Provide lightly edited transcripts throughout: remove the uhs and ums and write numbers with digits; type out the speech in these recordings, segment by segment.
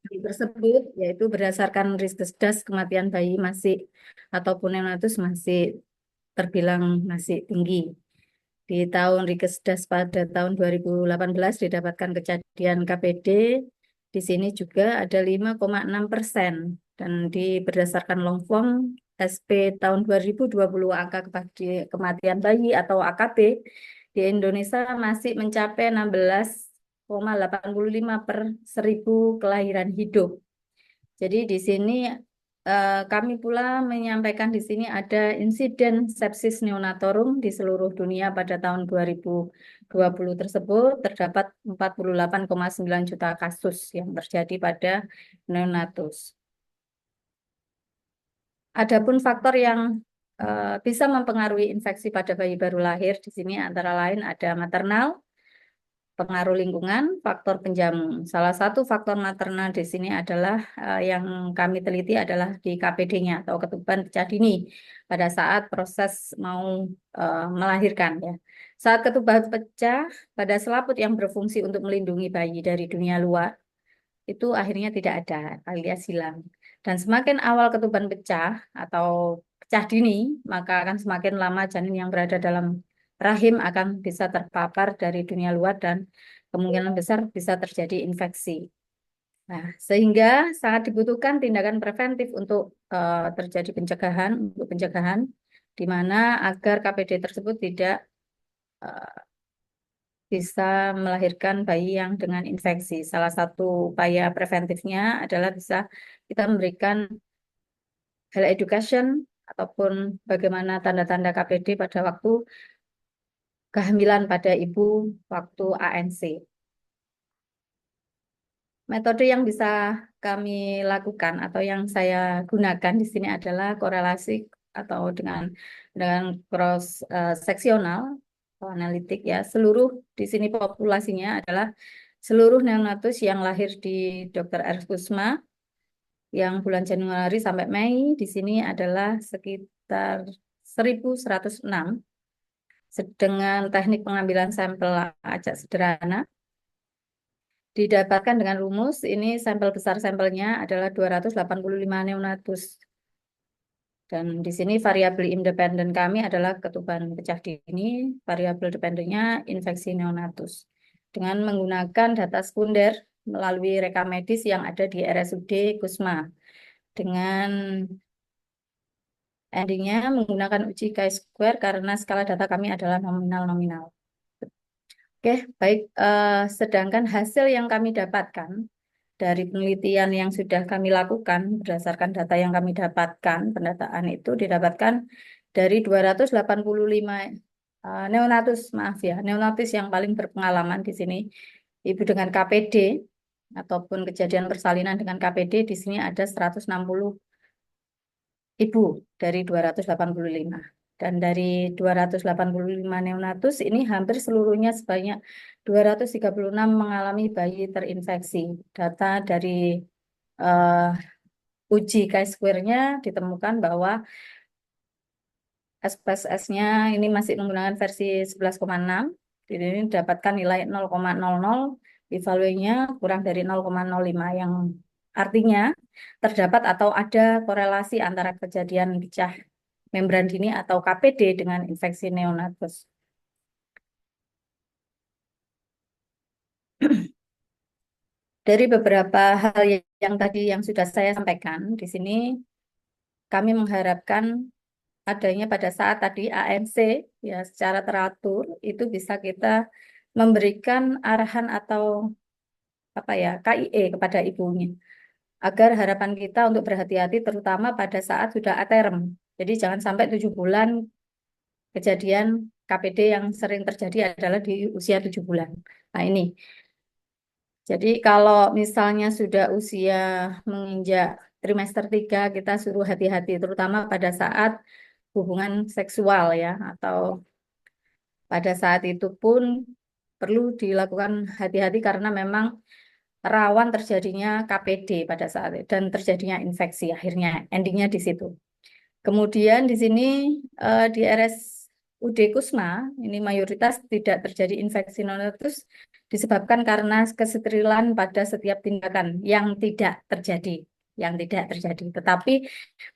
tersebut, yaitu berdasarkan Riskesdas kematian bayi masih ataupun neonatus masih terbilang masih tinggi. Di tahun Riskesdas pada tahun 2018 didapatkan kejadian KPD, di sini juga ada 5,6%. Dan berdasarkan Longform SP tahun 2020 angka kematian bayi atau AKB di Indonesia masih mencapai 16,85 per 1000 kelahiran hidup. Jadi di sini kami pula menyampaikan di sini ada insiden sepsis neonatorum di seluruh dunia pada tahun 2020 tersebut terdapat 48,9 juta kasus yang terjadi pada neonatus. Adapun faktor yang bisa mempengaruhi infeksi pada bayi baru lahir di sini antara lain ada maternal, pengaruh lingkungan, faktor penjamu. Salah satu faktor maternal di sini adalah yang kami teliti adalah di KPD-nya atau ketuban pecah dini pada saat proses mau melahirkan ya. Saat ketuban pecah pada selaput yang berfungsi untuk melindungi bayi dari dunia luar itu akhirnya tidak ada alias hilang. Dan semakin awal ketuban pecah atau pecah dini, maka akan semakin lama janin yang berada dalam rahim akan bisa terpapar dari dunia luar dan kemungkinan besar bisa terjadi infeksi. Nah, sehingga sangat dibutuhkan tindakan preventif untuk terjadi pencegahan, di mana agar KPD tersebut tidak eh, bisa melahirkan bayi yang dengan infeksi. Salah satu upaya preventifnya adalah bisa kita memberikan health education ataupun bagaimana tanda-tanda KPD pada waktu kehamilan pada ibu waktu ANC. Metode yang bisa kami lakukan atau yang saya gunakan di sini adalah korelasi atau dengan cross seksional atau analitik ya. Seluruh di sini populasinya adalah seluruh neonatus yang lahir di Dr. Erkusma yang bulan Januari sampai Mei di sini adalah sekitar 1.106 dengan teknik pengambilan sampel acak sederhana didapatkan dengan rumus ini sampel besar sampelnya adalah 285 neonatus. Dan di sini variabel independen kami adalah ketuban pecah dini, variabel dependennya infeksi neonatus. Dengan menggunakan data sekunder melalui rekam medis yang ada di RSUD Kusma. Dengan endingnya menggunakan uji chi-square karena skala data kami adalah nominal-nominal. Oke, baik. Sedangkan hasil yang kami dapatkan dari penelitian yang sudah kami lakukan berdasarkan data yang kami dapatkan, pendataan itu didapatkan dari 285 neonatus, maaf ya, neonatus yang paling berpengalaman di sini, ibu dengan KPD ataupun kejadian persalinan dengan KPD di sini ada 160 ibu dari 285. Dan dari 285 neonatus ini hampir seluruhnya sebanyak 236 mengalami bayi terinfeksi. Data dari uji chi-square-nya ditemukan bahwa SPSS-nya ini masih menggunakan versi 11,6. Jadi ini dapatkan nilai 0,00, evaluasinya kurang dari 0,05 yang artinya terdapat atau ada korelasi antara kejadian pecah membran dini atau KPD dengan infeksi neonatus. Dari beberapa hal yang tadi yang sudah saya sampaikan di sini, kami mengharapkan adanya pada saat tadi ANC ya secara teratur itu bisa kita memberikan arahan atau apa ya KIE kepada ibunya agar harapan kita untuk berhati-hati terutama pada saat sudah aterm. Jadi jangan sampai 7 bulan kejadian KPD yang sering terjadi adalah di usia 7 bulan. Nah ini, jadi kalau misalnya sudah usia menginjak trimester 3 kita suruh hati-hati terutama pada saat hubungan seksual ya atau pada saat itu pun perlu dilakukan hati-hati karena memang rawan terjadinya KPD pada saat itu dan terjadinya infeksi akhirnya endingnya di situ. Kemudian di sini di RS UD Kusma ini mayoritas tidak terjadi infeksi neonatus disebabkan karena kesterilan pada setiap tindakan yang tidak terjadi. Tetapi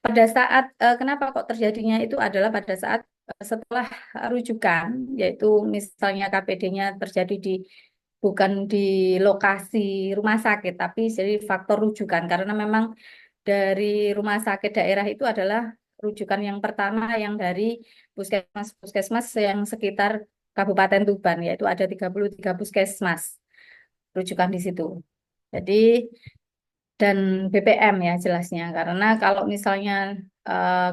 pada saat kenapa kok terjadinya itu adalah pada saat setelah rujukan, yaitu misalnya KPD-nya terjadi di bukan di lokasi rumah sakit, tapi jadi faktor rujukan karena memang dari rumah sakit daerah itu adalah rujukan yang pertama yang dari puskesmas yang sekitar Kabupaten Tuban, yaitu ada 33 puskesmas rujukan di situ. Jadi dan BPM ya jelasnya, karena kalau misalnya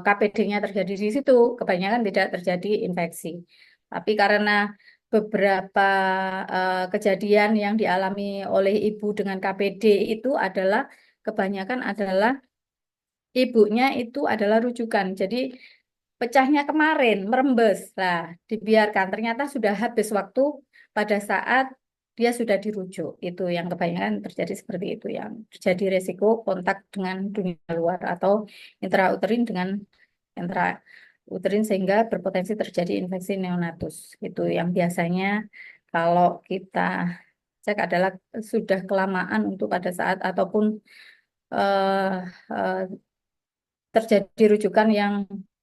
KPD-nya terjadi di situ, kebanyakan tidak terjadi infeksi. Tapi karena beberapa kejadian yang dialami oleh ibu dengan KPD itu adalah kebanyakan adalah ibunya itu adalah rujukan. Jadi pecahnya kemarin, merembes. Nah, dibiarkan. Ternyata sudah habis waktu pada saat dia sudah dirujuk. Itu yang kebanyakan terjadi seperti itu. Yang terjadi resiko kontak dengan dunia luar atau intrauterin dengan intrauterin sehingga berpotensi terjadi infeksi neonatus. Itu yang biasanya kalau kita cek adalah sudah kelamaan untuk pada saat ataupun eh, eh, terjadi rujukan yang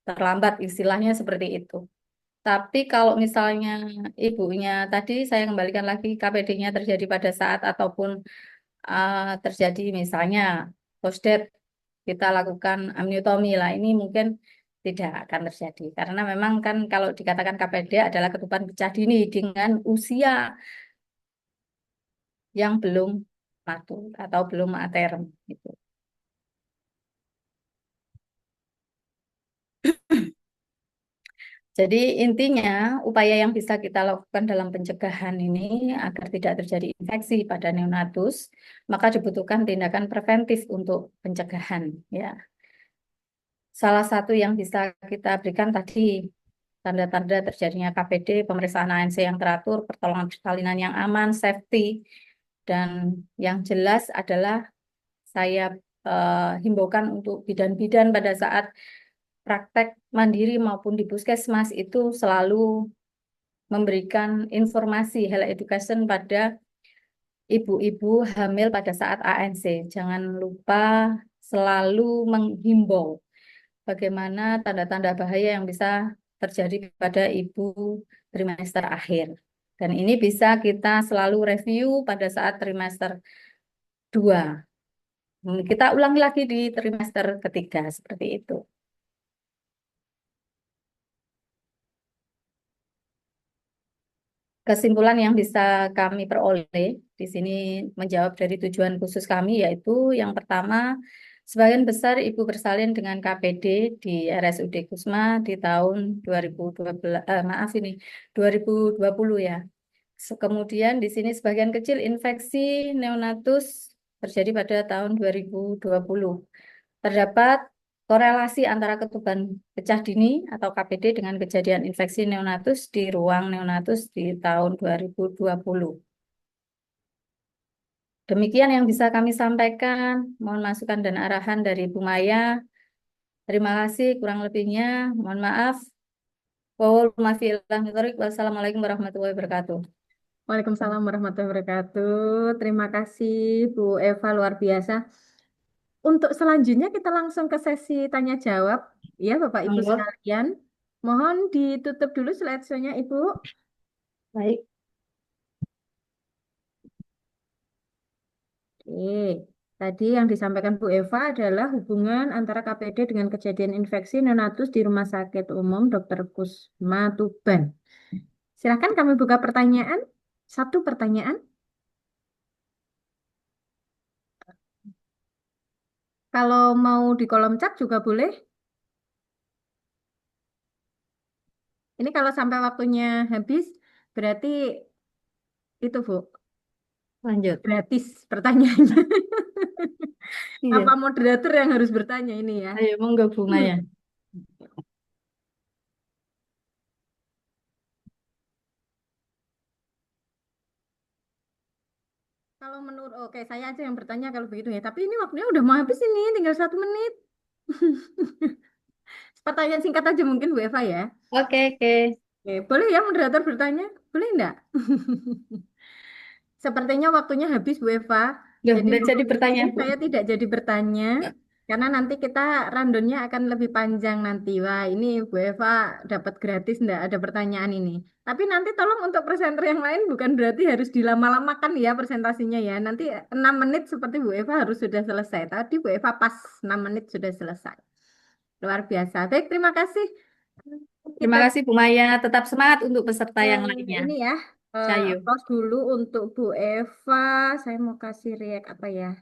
terlambat, istilahnya seperti itu. Tapi kalau misalnya ibunya tadi saya kembalikan lagi KPD-nya terjadi pada saat ataupun terjadi misalnya post-death kita lakukan amniotomi lah ini mungkin tidak akan terjadi karena memang kan kalau dikatakan KPD adalah ketuban pecah dini dengan usia yang belum matur atau belum aterem gitu. Jadi intinya upaya yang bisa kita lakukan dalam pencegahan ini agar tidak terjadi infeksi pada neonatus, maka dibutuhkan tindakan preventif untuk pencegahan. Ya, salah satu yang bisa kita berikan tadi tanda-tanda terjadinya KPD, pemeriksaan ANC yang teratur, pertolongan persalinan yang aman, safety, dan yang jelas adalah saya himbaukan untuk bidan-bidan pada saat praktek mandiri maupun di puskesmas itu selalu memberikan informasi health education pada ibu-ibu hamil pada saat ANC. Jangan lupa selalu menghimbau bagaimana tanda-tanda bahaya yang bisa terjadi pada ibu trimester akhir. Dan ini bisa kita selalu review pada saat trimester 2. Kita ulangi lagi di trimester ketiga seperti itu. Kesimpulan yang bisa kami peroleh di sini menjawab dari tujuan khusus kami yaitu yang pertama, sebagian besar ibu bersalin dengan KPD di RSUD Kusma di tahun 2012, maaf ini 2020 ya. Kemudian di sini sebagian kecil infeksi neonatus terjadi pada tahun 2020. Terdapat korelasi antara ketuban pecah dini atau KPD dengan kejadian infeksi neonatus di ruang neonatus di tahun 2020. Demikian yang bisa kami sampaikan. Mohon masukan dan arahan dari Bu Maya. Terima kasih, kurang lebihnya. Mohon maaf. Wassalamualaikum warahmatullahi wabarakatuh. Waalaikumsalam warahmatullahi wabarakatuh. Terima kasih Bu Eva, luar biasa. Untuk selanjutnya kita langsung ke sesi tanya jawab. Ya, Bapak Ibu Monggo. sekalian. Mohon ditutup dulu slideshow-nya Ibu. Baik. Oke. Tadi yang disampaikan Bu Eva adalah hubungan antara KPD dengan kejadian infeksi neonatus di Rumah Sakit Umum Dr. Kusma Tuban. Silakan kami buka pertanyaan. Satu pertanyaan. Kalau mau di kolom chat juga boleh. Ini kalau sampai waktunya habis, berarti itu Bu, Lanjut. gratis pertanyaannya. Iya. Apa moderator yang harus bertanya ini ya? Ayo, monggo Bu Hmm. Maya. Kalau menurut, oke saya aja yang bertanya kalau begitu ya. Tapi ini waktunya udah mau habis ini, tinggal 1 menit. Pertanyaan singkat aja mungkin Bu Eva ya. Oke, oke. Oke, boleh ya moderator bertanya? Boleh enggak? Sepertinya waktunya habis Bu Eva. Loh, Jadi nggak jadi mohon bertanya, izin Bu. saya tidak jadi bertanya karena nanti kita randonnya akan lebih panjang nanti. Wah, ini Bu Eva dapat gratis enggak ada pertanyaan ini. Tapi nanti tolong untuk presenter yang lain bukan berarti harus dilama-lamakan ya presentasinya ya. Nanti 6 menit seperti Bu Eva harus sudah selesai. Tadi Bu Eva pas 6 menit sudah selesai. Luar biasa. Baik, terima kasih. Terima Kita kasih Bu Maya. Tetap semangat untuk peserta yang lainnya. ini ya, Cayo. applause dulu untuk Bu Eva. Saya mau kasih react apa ya?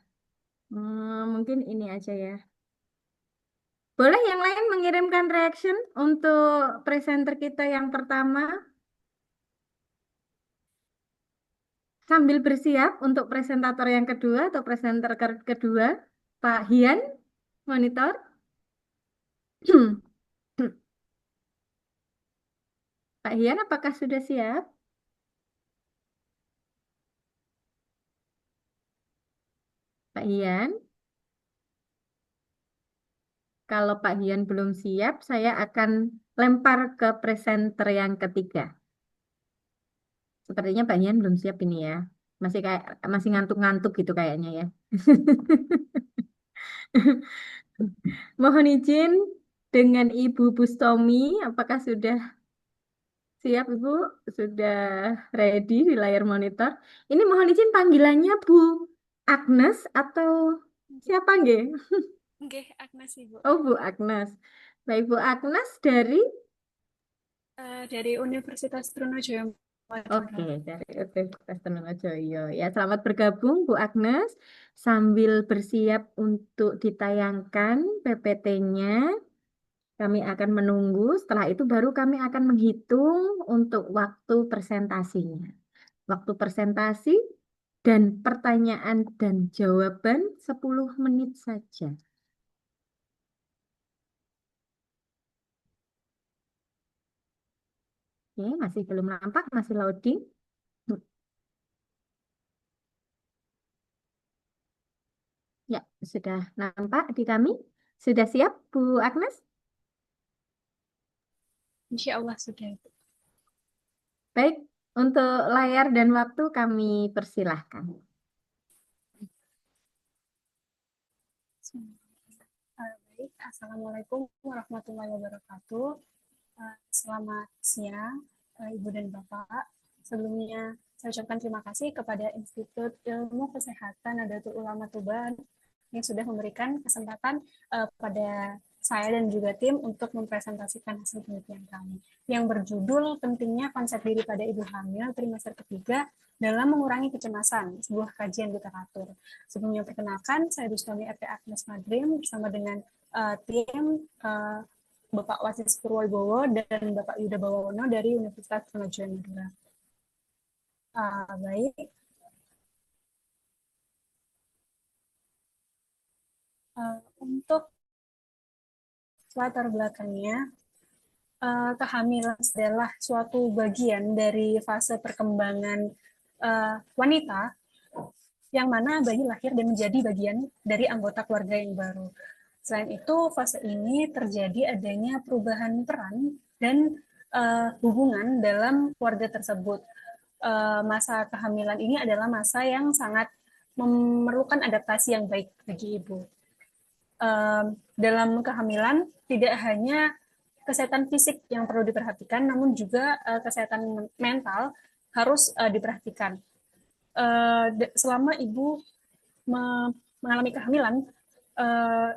Mungkin ini aja ya. Boleh yang lain mengirimkan reaction untuk presenter kita yang pertama sambil bersiap untuk presentator yang kedua atau presenter kedua, Pak Hian, monitor. Pak Hian, apakah sudah siap? Pak Hian, kalau Pak Hian belum siap, saya akan lempar ke presenter yang ketiga. Sepertinya Pak Hian belum siap ini ya. Masih ngantuk-ngantuk gitu kayaknya ya. Mohon izin dengan Ibu Bustomi, apakah sudah siap Ibu? Sudah ready di layar monitor? Ini mohon izin panggilannya Bu Agnes atau siapa nggih? Nggih, Agnes Ibu. Oh Bu Agnes. Baik Bu Agnes dari Dari Universitas Trunojoyo Oke, Madura. dari Universitas Trunojoyo. Ya, selamat bergabung Bu Agnes. Sambil bersiap untuk ditayangkan PPT-nya, kami akan menunggu. Setelah itu baru kami akan menghitung untuk waktu presentasinya. Waktu presentasi dan pertanyaan dan jawaban 10 menit saja. Oke, masih belum nampak, masih loading. Ya, sudah nampak di kami. Sudah siap, Bu Agnes? Insya Allah sudah, Ibu. Baik, untuk layar dan waktu kami persilahkan. Baik, Assalamualaikum warahmatullahi wabarakatuh. Selamat siang, Ibu dan Bapak. Sebelumnya, saya ucapkan terima kasih kepada Institut Ilmu Kesehatan Nadatul Ulama Tuban yang sudah memberikan kesempatan pada saya dan juga tim untuk mempresentasikan hasil penelitian kami yang berjudul pentingnya konsep diri pada ibu hamil trimester ketiga dalam mengurangi kecemasan, sebuah kajian literatur. Sebelumnya perkenalkan, saya Bustami RT Agnes Madrim bersama dengan tim Bapak Wasis Purwobowo dan Bapak Yuda Bawono dari Universitas Trunojoyo Madura. Baik, untuk latar belakangnya, kehamilan adalah suatu bagian dari fase perkembangan wanita yang mana bayi lahir dan menjadi bagian dari anggota keluarga yang baru. Selain itu, fase ini terjadi adanya perubahan peran dan hubungan dalam keluarga tersebut. Masa kehamilan ini adalah masa yang sangat memerlukan adaptasi yang baik bagi ibu. Dalam kehamilan tidak hanya kesehatan fisik yang perlu diperhatikan, namun juga kesehatan mental harus diperhatikan. Selama ibu mengalami kehamilan,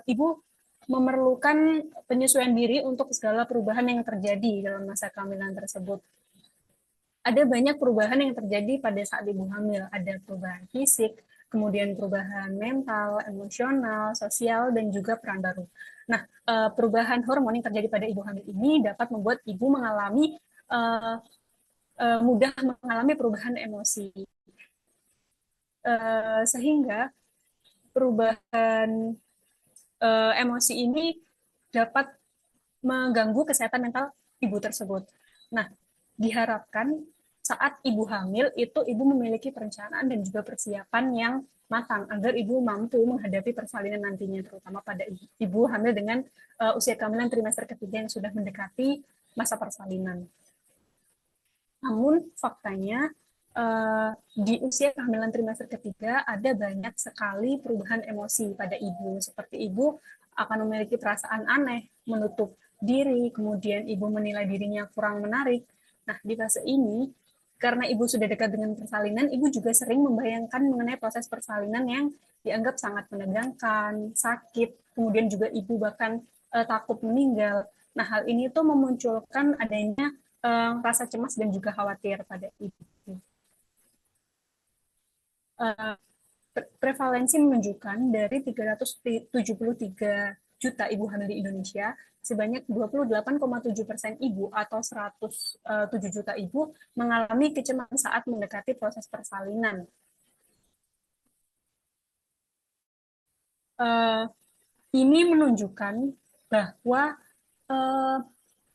ibu memerlukan penyesuaian diri untuk segala perubahan yang terjadi dalam masa kehamilan tersebut. Ada banyak perubahan yang terjadi pada saat ibu hamil. Ada perubahan fisik, kemudian perubahan mental, emosional, sosial, dan juga peran baru. Nah, perubahan hormon yang terjadi pada ibu hamil ini dapat membuat ibu mengalami mudah mengalami perubahan emosi. Sehingga perubahan emosi ini dapat mengganggu kesehatan mental ibu tersebut. Nah, diharapkan saat ibu hamil itu ibu memiliki perencanaan dan juga persiapan yang matang agar ibu mampu menghadapi persalinan nantinya, terutama pada ibu hamil dengan usia kehamilan trimester ketiga yang sudah mendekati masa persalinan. Namun faktanya di usia kehamilan trimester ketiga ada banyak sekali perubahan emosi pada ibu. Seperti ibu akan memiliki perasaan aneh, menutup diri, kemudian ibu menilai dirinya kurang menarik. Nah, di fase ini, karena ibu sudah dekat dengan persalinan, ibu juga sering membayangkan mengenai proses persalinan yang dianggap sangat menegangkan, sakit, kemudian juga ibu bahkan takut meninggal. Nah, hal ini tuh memunculkan adanya rasa cemas dan juga khawatir pada ibu. Uh, Prevalensi menunjukkan dari 373 juta ibu hamil di Indonesia, sebanyak 28,7% ibu atau 107 juta ibu mengalami kecemasan saat mendekati proses persalinan. Ini menunjukkan bahwa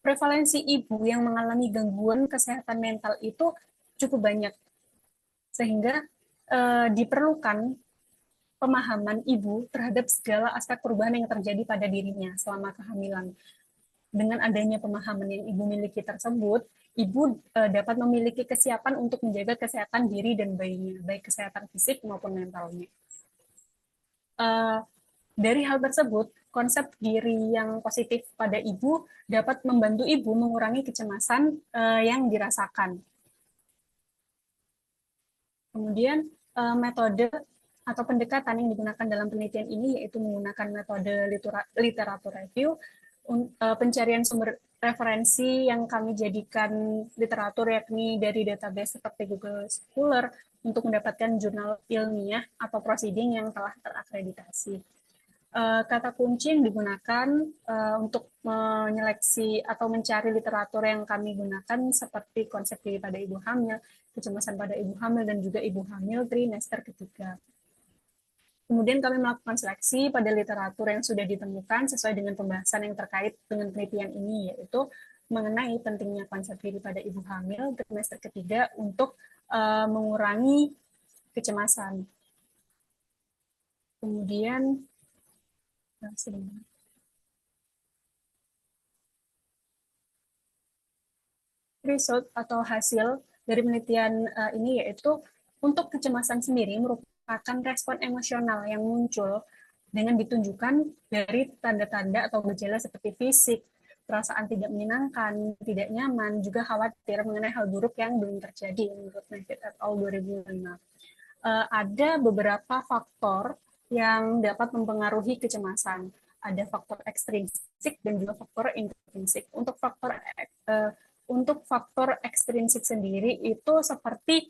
prevalensi ibu yang mengalami gangguan kesehatan mental itu cukup banyak, sehingga diperlukan pemahaman ibu terhadap segala aspek perubahan yang terjadi pada dirinya selama kehamilan. Dengan adanya pemahaman yang ibu miliki tersebut, ibu dapat memiliki kesiapan untuk menjaga kesehatan diri dan bayinya, baik kesehatan fisik maupun mentalnya. Dari hal tersebut, konsep diri yang positif pada ibu dapat membantu ibu mengurangi kecemasan yang dirasakan. Kemudian metode atau pendekatan yang digunakan dalam penelitian ini yaitu menggunakan metode literatur review, pencarian sumber referensi yang kami jadikan literatur yakni dari database seperti Google Scholar untuk mendapatkan jurnal ilmiah atau proceeding yang telah terakreditasi. Kata kunci yang digunakan untuk menyeleksi atau mencari literatur yang kami gunakan seperti konsep diri pada ibu hamil, kecemasan pada ibu hamil, dan juga ibu hamil trimester ketiga. Kemudian kami melakukan seleksi pada literatur yang sudah ditemukan sesuai dengan pembahasan yang terkait dengan penelitian ini, yaitu mengenai pentingnya konsep diri pada ibu hamil trimester ketiga untuk mengurangi kecemasan. Kemudian result atau hasil dari penelitian ini yaitu untuk kecemasan sendiri merupakan respon emosional yang muncul dengan ditunjukkan dari tanda-tanda atau gejala seperti fisik, perasaan tidak menyenangkan, tidak nyaman, juga khawatir mengenai hal buruk yang belum terjadi menurut Nevitt et al. 2005. Ada beberapa faktor yang dapat mempengaruhi kecemasan. Ada faktor ekstrinsik dan juga faktor intrinsik. Untuk faktor ekstrinsik sendiri itu seperti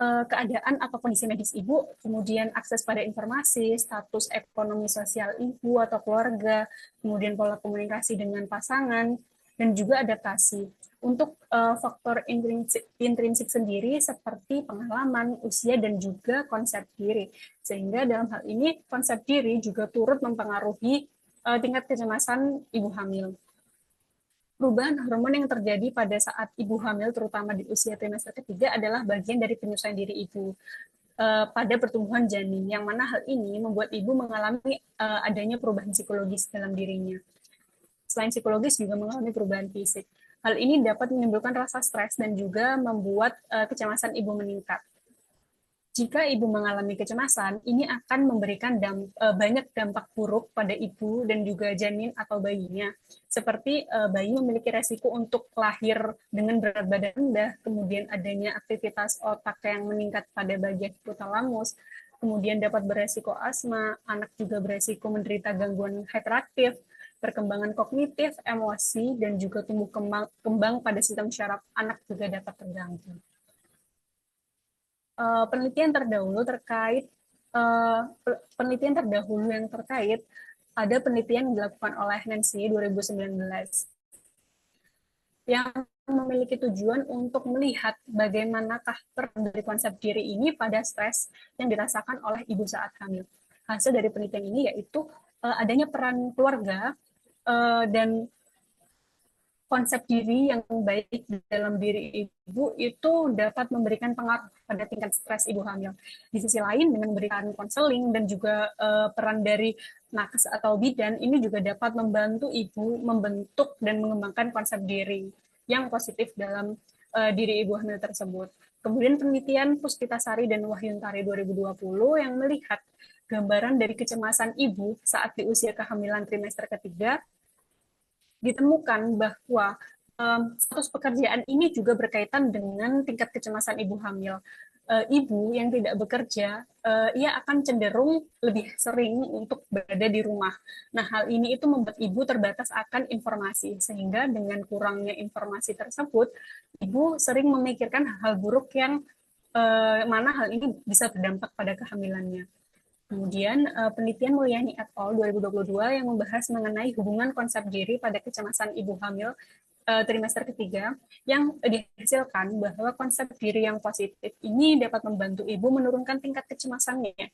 keadaan atau kondisi medis ibu, kemudian akses pada informasi, status ekonomi sosial ibu atau keluarga, kemudian pola komunikasi dengan pasangan, dan juga adaptasi. Untuk faktor intrinsik sendiri seperti pengalaman, usia, dan juga konsep diri. Sehingga dalam hal ini konsep diri juga turut mempengaruhi tingkat kecemasan ibu hamil. Perubahan hormon yang terjadi pada saat ibu hamil, terutama di usia trimester ketiga, adalah bagian dari penyesuaian diri ibu pada pertumbuhan janin, yang mana hal ini membuat ibu mengalami adanya perubahan psikologis dalam dirinya. Selain psikologis juga mengalami perubahan fisik. Hal ini dapat menimbulkan rasa stres dan juga membuat kecemasan ibu meningkat. Jika ibu mengalami kecemasan, ini akan memberikan banyak dampak buruk pada ibu dan juga janin atau bayinya. Seperti bayi memiliki resiko untuk lahir dengan berat badan rendah, kemudian adanya aktivitas otak yang meningkat pada bagian hipotalamus, kemudian dapat beresiko asma, anak juga beresiko menderita gangguan hyperaktif, perkembangan kognitif, emosi, dan juga tumbuh kembang pada sistem syaraf anak juga dapat terganggu. Penelitian terdahulu yang terkait ada penelitian yang dilakukan oleh Nancy 2019 yang memiliki tujuan untuk melihat bagaimanakah peran dari konsep diri ini pada stres yang dirasakan oleh ibu saat hamil. Hasil dari penelitian ini yaitu adanya peran keluarga dan konsep diri yang baik dalam diri ibu itu dapat memberikan pengaruh pada tingkat stres ibu hamil. Di sisi lain, dengan memberikan konseling dan juga peran dari nakes atau bidan, ini juga dapat membantu ibu membentuk dan mengembangkan konsep diri yang positif dalam diri ibu hamil tersebut. Kemudian penelitian Puspitasari dan Wahyuntari 2020 yang melihat gambaran dari kecemasan ibu saat di usia kehamilan trimester ketiga, ditemukan bahwa status pekerjaan ini juga berkaitan dengan tingkat kecemasan ibu hamil. Ibu yang tidak bekerja, ia akan cenderung lebih sering untuk berada di rumah. Nah, hal ini itu membuat ibu terbatas akan informasi, sehingga dengan kurangnya informasi tersebut, ibu sering memikirkan hal buruk yang mana hal ini bisa berdampak pada kehamilannya. Kemudian penelitian Mulyani et al. 2022 yang membahas mengenai hubungan konsep diri pada kecemasan ibu hamil trimester ketiga yang dihasilkan bahwa konsep diri yang positif ini dapat membantu ibu menurunkan tingkat kecemasannya.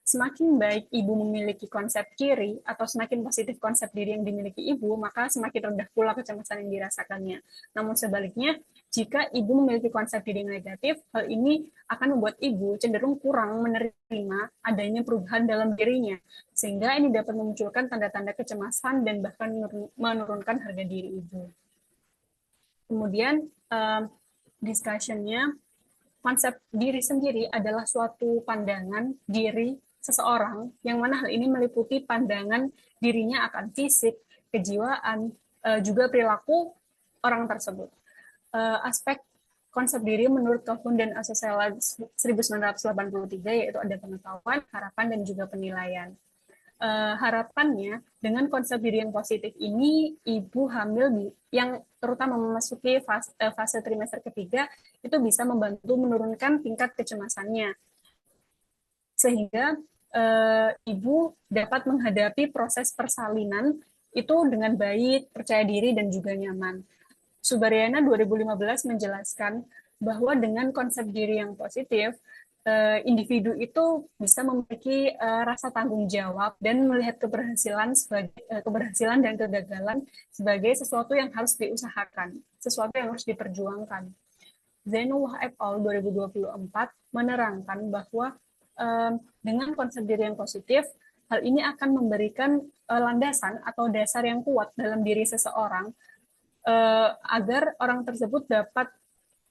Semakin baik ibu memiliki konsep diri atau semakin positif konsep diri yang dimiliki ibu, maka semakin rendah pula kecemasan yang dirasakannya. Namun sebaliknya, jika ibu memiliki konsep diri yang negatif, hal ini akan membuat ibu cenderung kurang menerima adanya perubahan dalam dirinya, sehingga ini dapat memunculkan tanda-tanda kecemasan dan bahkan menurunkan harga diri ibu. Kemudian discussion-nya, konsep diri sendiri adalah suatu pandangan diri seseorang yang mana hal ini meliputi pandangan dirinya akan fisik, kejiwaan, juga perilaku orang tersebut. Aspek konsep diri menurut Kohn dan Asosela 1983 yaitu ada pengetahuan, harapan, dan juga penilaian. Harapannya dengan konsep diri yang positif ini, ibu hamil yang terutama memasuki fase trimester ketiga itu bisa membantu menurunkan tingkat kecemasannya, sehingga ibu dapat menghadapi proses persalinan itu dengan baik, percaya diri, dan juga nyaman. Subaryana 2015 menjelaskan bahwa dengan konsep diri yang positif, individu itu bisa memiliki rasa tanggung jawab dan melihat keberhasilan dan kegagalan sebagai sesuatu yang harus diusahakan, sesuatu yang harus diperjuangkan. Zainullah et al. 2024 menerangkan bahwa dengan konsep diri yang positif, hal ini akan memberikan landasan atau dasar yang kuat dalam diri seseorang agar orang tersebut dapat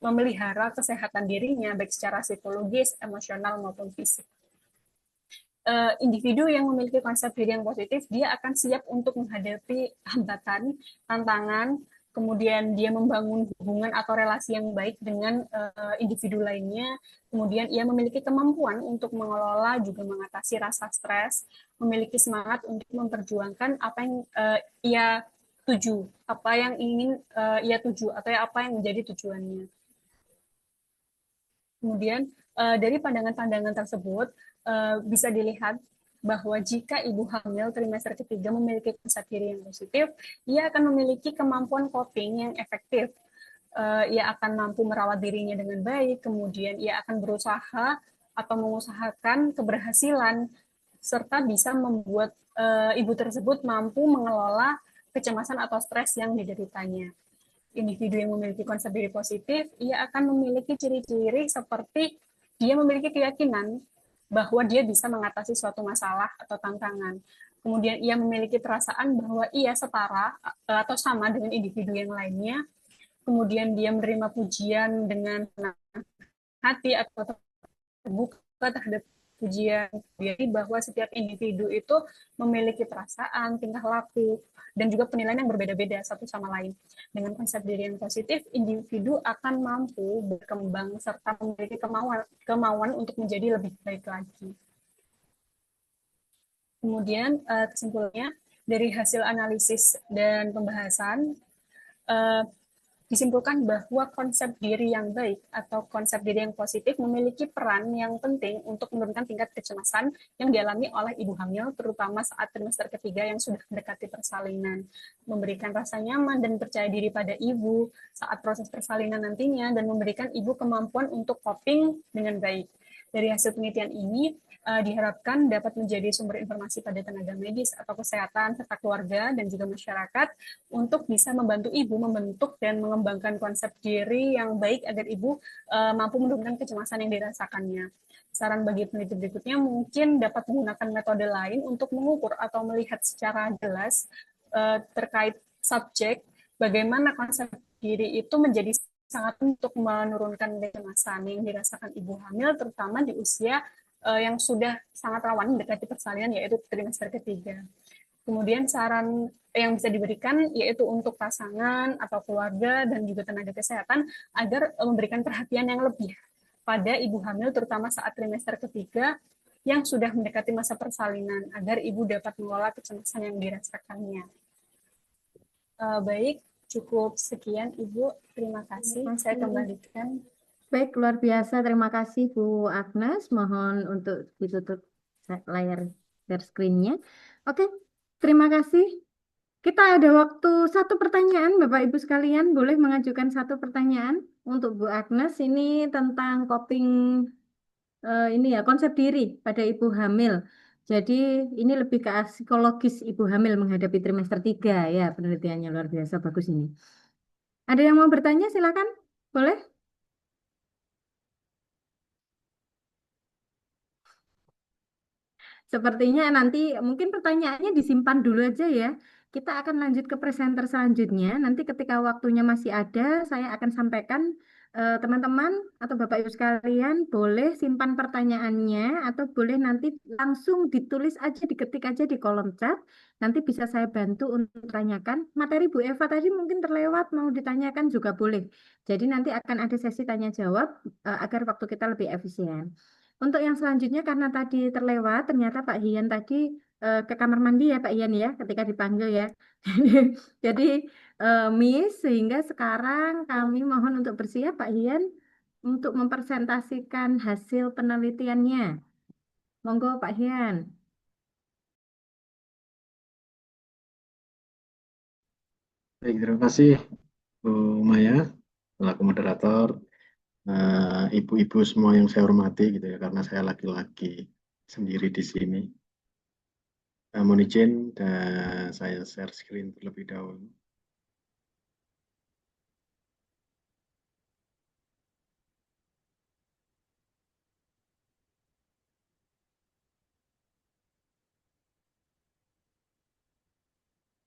memelihara kesehatan dirinya baik secara psikologis, emosional maupun fisik. Individu yang memiliki konsep diri yang positif, dia akan siap untuk menghadapi hambatan, tantangan, kemudian dia membangun hubungan atau relasi yang baik dengan individu lainnya, kemudian ia memiliki kemampuan untuk mengelola juga mengatasi rasa stres, memiliki semangat untuk memperjuangkan apa yang ia tuju, apa yang ingin ia tuju atau apa yang menjadi tujuannya. Kemudian dari pandangan-pandangan tersebut bisa dilihat bahwa jika ibu hamil trimester ketiga memiliki konsep diri yang positif, ia akan memiliki kemampuan coping yang efektif. Ia akan mampu merawat dirinya dengan baik, kemudian ia akan berusaha atau mengusahakan keberhasilan, serta bisa membuat ibu tersebut mampu mengelola kecemasan atau stres yang dideritanya. Individu yang memiliki konsep diri positif, ia akan memiliki ciri-ciri seperti dia memiliki keyakinan bahwa dia bisa mengatasi suatu masalah atau tantangan. Kemudian ia memiliki perasaan bahwa ia setara atau sama dengan individu yang lainnya. Kemudian dia menerima pujian dengan hati atau terbuka terhadap pujian. Jadi bahwa setiap individu itu memiliki perasaan, tingkah laku, dan juga penilaian yang berbeda-beda satu sama lain. Dengan konsep diri yang positif, individu akan mampu berkembang serta memiliki kemauan untuk menjadi lebih baik lagi. Kemudian kesimpulannya, dari hasil analisis dan pembahasan, disimpulkan bahwa konsep diri yang baik atau konsep diri yang positif memiliki peran yang penting untuk menurunkan tingkat kecemasan yang dialami oleh ibu hamil, terutama saat trimester ketiga yang sudah mendekati persalinan, memberikan rasa nyaman dan percaya diri pada ibu saat proses persalinan nantinya, dan memberikan ibu kemampuan untuk coping dengan baik. Dari hasil penelitian ini, diharapkan dapat menjadi sumber informasi pada tenaga medis atau kesehatan serta keluarga dan juga masyarakat untuk bisa membantu ibu membentuk dan mengembangkan konsep diri yang baik agar ibu mampu menurunkan kecemasan yang dirasakannya. Saran bagi peneliti berikutnya mungkin dapat menggunakan metode lain untuk mengukur atau melihat secara jelas terkait subjek bagaimana konsep diri itu menjadi sangat untuk menurunkan kecemasan yang dirasakan ibu hamil, terutama di usia yang sudah sangat rawan mendekati persalinan, yaitu trimester ketiga. Kemudian saran yang bisa diberikan yaitu untuk pasangan atau keluarga dan juga tenaga kesehatan agar memberikan perhatian yang lebih pada ibu hamil, terutama saat trimester ketiga yang sudah mendekati masa persalinan, agar ibu dapat mengelola kecemasan yang dirasakannya. Baik, cukup sekian Ibu. Terima kasih. Saya kembalikan. Baik, luar biasa. Terima kasih Bu Agnes. Mohon untuk ditutup layar share screen-nya. Oke, terima kasih. Kita ada waktu satu pertanyaan, Bapak Ibu sekalian. Boleh mengajukan satu pertanyaan untuk Bu Agnes. Ini tentang coping ini ya, konsep diri pada ibu hamil. Jadi ini lebih ke psikologis ibu hamil menghadapi trimester 3 ya, penelitiannya luar biasa bagus ini. Ada yang mau bertanya? Silakan. Boleh? Sepertinya nanti mungkin pertanyaannya disimpan dulu aja ya. Kita akan lanjut ke presenter selanjutnya. Nanti ketika waktunya masih ada, saya akan sampaikan teman-teman atau Bapak Ibu sekalian boleh simpan pertanyaannya atau boleh nanti langsung ditulis aja, diketik aja di kolom chat. Nanti bisa saya bantu untuk tanyakan. Materi Bu Eva tadi mungkin terlewat, mau ditanyakan juga boleh. Jadi nanti akan ada sesi tanya jawab agar waktu kita lebih efisien. Untuk yang selanjutnya karena tadi terlewat, ternyata Pak Hian tadi ke kamar mandi ya Pak Hian ya, ketika dipanggil ya. Jadi Miss, sehingga sekarang kami mohon untuk bersiap Pak Hian untuk mempresentasikan hasil penelitiannya. Monggo Pak Hian. Baik, terima kasih Bu Maya, selaku moderator, ibu-ibu semua yang saya hormati gitu ya, karena saya laki-laki sendiri di sini. Mohon izin dan saya share screen terlebih dahulu.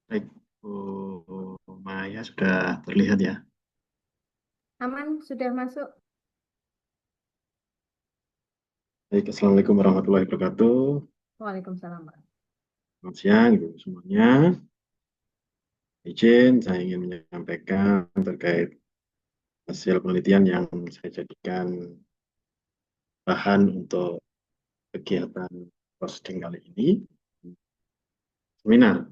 Baik, Bu Maya sudah terlihat ya. Aman, sudah masuk. Baik, Assalamualaikum warahmatullahi wabarakatuh. Waalaikumsalam. Selamat siang, Ibu semuanya. Izin, saya ingin menyampaikan terkait hasil penelitian yang saya jadikan bahan untuk kegiatan posting kali ini. Seminar.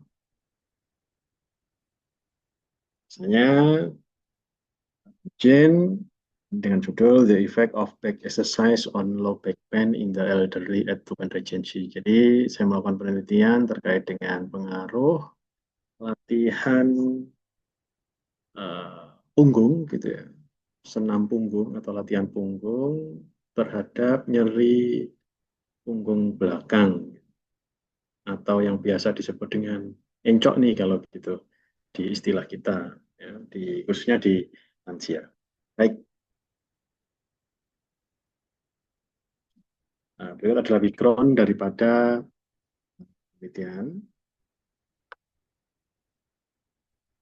Misalnya, izin dengan judul The Effect of Back Exercise on Low Back Pain in the Elderly at Tuban Regency. Jadi, saya melakukan penelitian terkait dengan pengaruh latihan punggung, gitu ya, senam punggung atau latihan punggung terhadap nyeri punggung belakang atau yang biasa disebut dengan encok nih kalau gitu di istilah kita, ya, khususnya di lansia. Baik, berikut adalah background daripada penelitian.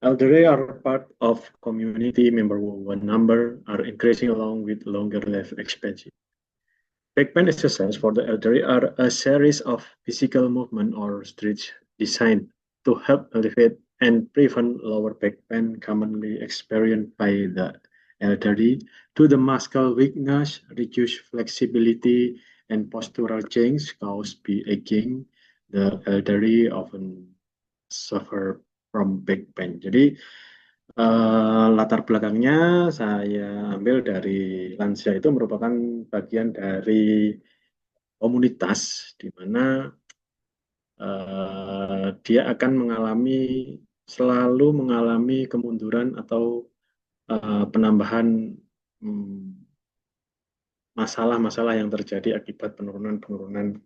Elderly are part of community member when number are increasing along with longer life expectancy. Back pain exercise for the elderly are a series of physical movement or stretch designed to help alleviate and prevent lower back pain commonly experienced by the elderly to the muscle weakness, reduced flexibility, and postural change caused by aging. The elderly often suffer from back pain. Jadi latar belakangnya saya ambil dari lansia itu merupakan bagian dari komunitas di mana dia akan selalu mengalami kemunduran atau penambahan masalah-masalah yang terjadi akibat penurunan-penurunan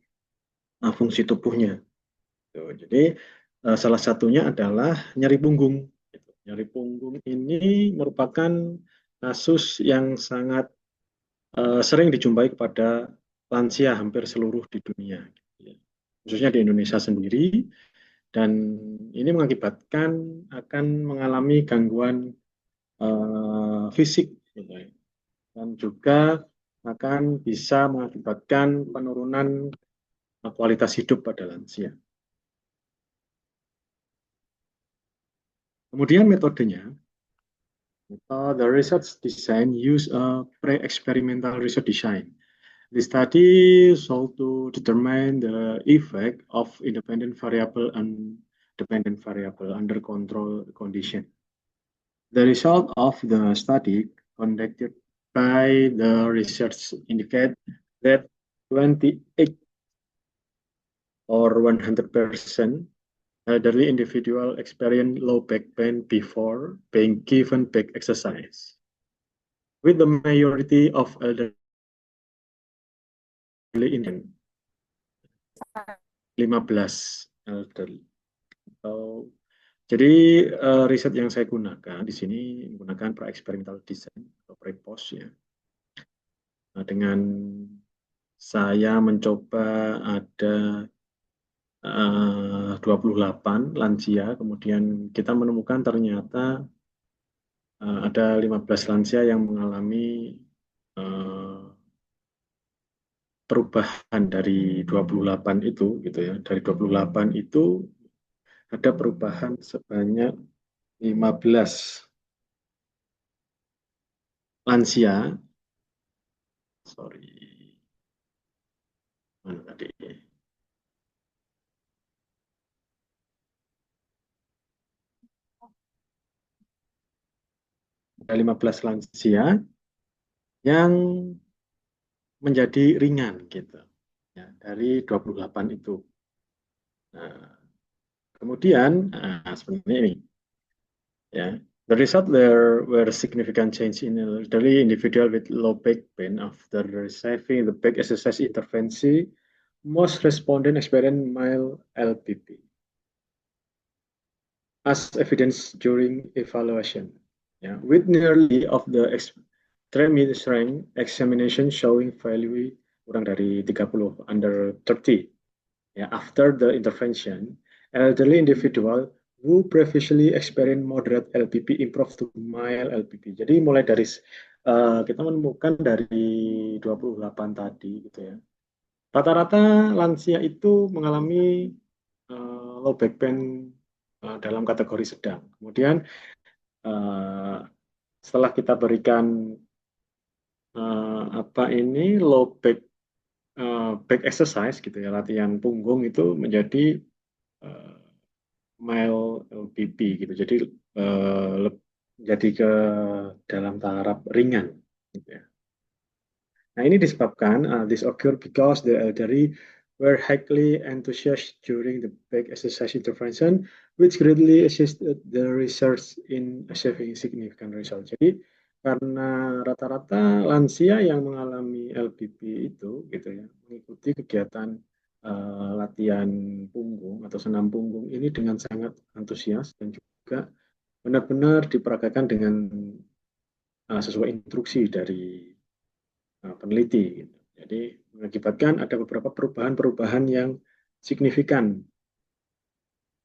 fungsi tubuhnya. Jadi salah satunya adalah nyeri punggung. Nyeri punggung ini merupakan kasus yang sangat sering dijumpai kepada lansia hampir seluruh di dunia, khususnya di Indonesia sendiri, dan ini mengakibatkan akan mengalami gangguan fisik gitu ya. Dan juga akan bisa mengakibatkan penurunan kualitas hidup pada lansia. Kemudian metodenya, the research design use a pre-experimental research design. The study sought to determine the effect of independent variable and dependent variable under control condition. The result of the study conducted by the research indicate that 28 or 100% elderly individual experience low back pain before being given back exercise, with the majority of elderly in 15 elderly. Jadi riset yang saya gunakan di sini menggunakan pra-experimental design atau pre-post ya. Dengan saya mencoba ada 28 lansia, kemudian kita menemukan ternyata ada 15 lansia yang mengalami perubahan dari 28 itu gitu ya. Dari 28 itu ada perubahan sebanyak 15 lansia. Sorry. Mana tadi? Ada 15 lansia yang menjadi ringan gitu. Ya, dari 28 itu. Nah, kemudian sebenarnya ini ya. The result there were significant change in elderly individual with low back pain after receiving the back exercise intervention. Most respondents experienced mild LPP, as evidenced during evaluation. Yeah, with nearly of the extremity strength examination showing value kurang dari 30 under 30. Yeah, after the intervention, elderly individual who previously experienced moderate LPP improved to mild LPP. Jadi mulai dari kita menemukan dari 28 tadi gitu ya. Rata-rata lansia itu mengalami low back pain dalam kategori sedang. Kemudian setelah kita berikan low back back exercise gitu ya, latihan punggung itu menjadi mild LPP gitu. Jadi jadi ke dalam taraf ringan gitu ya. Nah, ini disebabkan this occur because the elderly were highly enthusiastic during the back exercise intervention, which greatly assisted the research in achieving significant result. Jadi karena rata-rata lansia yang mengalami LPP itu gitu ya, mengikuti kegiatan latihan punggung atau senam punggung ini dengan sangat antusias dan juga benar-benar diperagakan dengan sesuai instruksi dari peneliti. Gitu. Jadi mengakibatkan ada beberapa perubahan-perubahan yang signifikan.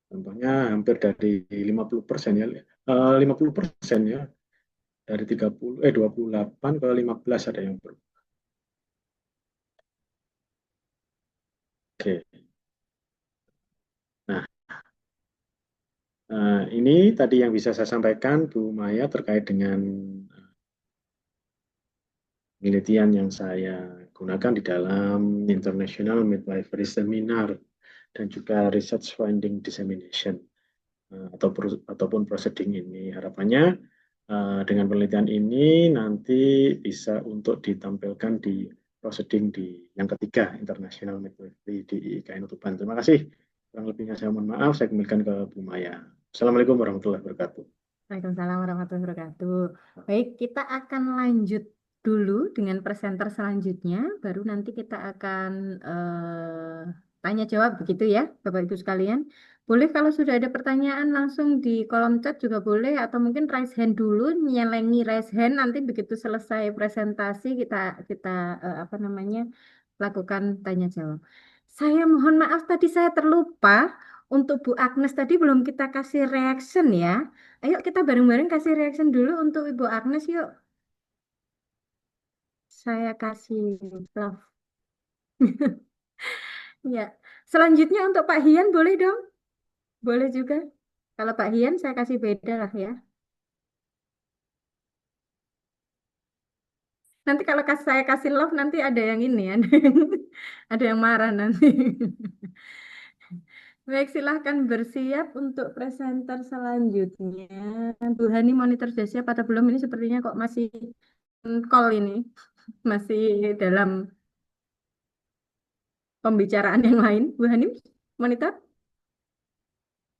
Contohnya hampir dari 50% ya, 50% ya, dari 28 ke 15 ada yang berubah. Oke. Nah, ini tadi yang bisa saya sampaikan Bu Maya terkait dengan penelitian yang saya gunakan di dalam International Midwifery Seminar dan juga Research Finding Dissemination ataupun proceeding ini. Harapannya dengan penelitian ini nanti bisa untuk ditampilkan di proceeding di yang ketiga International Midwifery di IKN Tuban. Terima kasih. Kurang lebihnya saya mohon maaf. Saya kembalikan ke Bu Maya. Assalamualaikum warahmatullahi wabarakatuh. Waalaikumsalam warahmatullahi wabarakatuh. Baik, kita akan lanjut dulu dengan presenter selanjutnya, baru nanti kita akan tanya jawab begitu ya, Bapak Ibu sekalian. Boleh kalau sudah ada pertanyaan langsung di kolom chat juga boleh, atau mungkin raise hand dulu, nyelengi raise hand, nanti begitu selesai presentasi kita lakukan tanya jawab. Saya mohon maaf tadi saya terlupa untuk Bu Agnes tadi belum kita kasih reaction ya. Ayo kita bareng-bareng kasih reaction dulu untuk Ibu Agnes yuk. saya kasih love. Ya, selanjutnya untuk Pak Hian boleh dong? Boleh juga. Kalau Pak Hian saya kasih beda lah ya. Nanti kalau saya kasih love nanti ada yang ini ya. Ada yang marah nanti. Baik, silahkan bersiap untuk presenter selanjutnya. Bu Hani monitor sudah siap atau belum? Ini sepertinya kok masih call ini. Masih dalam pembicaraan yang lain. Bu Hani monitor?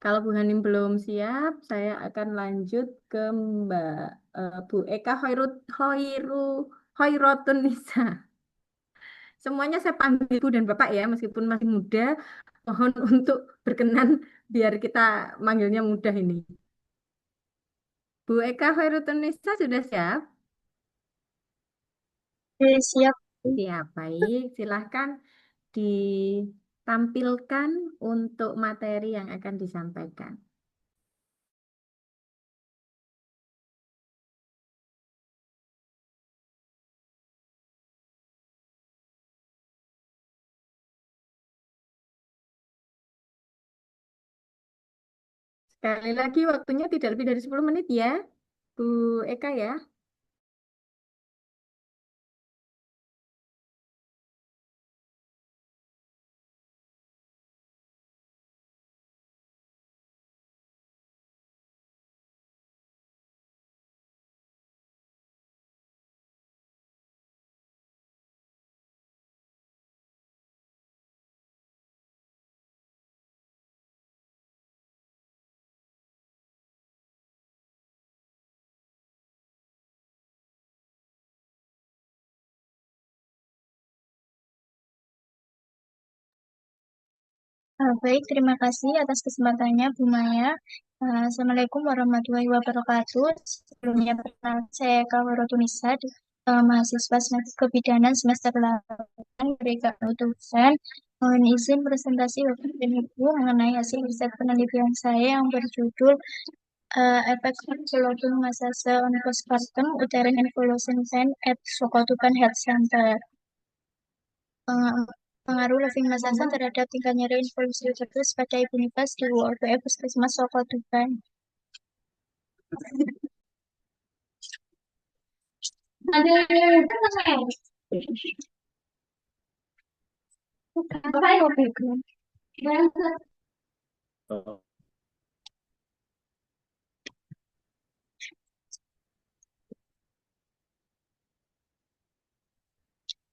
Kalau Bu Hanim belum siap, saya akan lanjut ke Mbak Bu Eka Hoirotun Nisa. Semuanya saya panggil Ibu dan Bapak ya, meskipun masih muda. Mohon untuk berkenan biar kita manggilnya mudah ini. Bu Eka Hoirotun Nisa sudah siap? Siap. Siap, baik. Silahkan ditampilkan untuk materi yang akan disampaikan. Sekali lagi waktunya tidak lebih dari 10 menit ya, Bu Eka ya. Baik, terima kasih atas kesempatannya, Bu Maya. Assalamualaikum warahmatullahi wabarakatuh. Sebelumnya, perkenalkan saya Kawaro Tunisa, mahasiswa semester kebidanan semester 8 dari dosen. Mohon izin presentasi Bapak dan Ibu mengenai hasil riset penelitian saya yang berjudul Efek Developing Masa Cell on Postpartum Uterine Involution Sign at Sokotuban Health Center. Pengaruh loving massage terhadap tingkat nyeri involusi uterus pada ibu nifas di UOPF Puskesmas Sokotuban.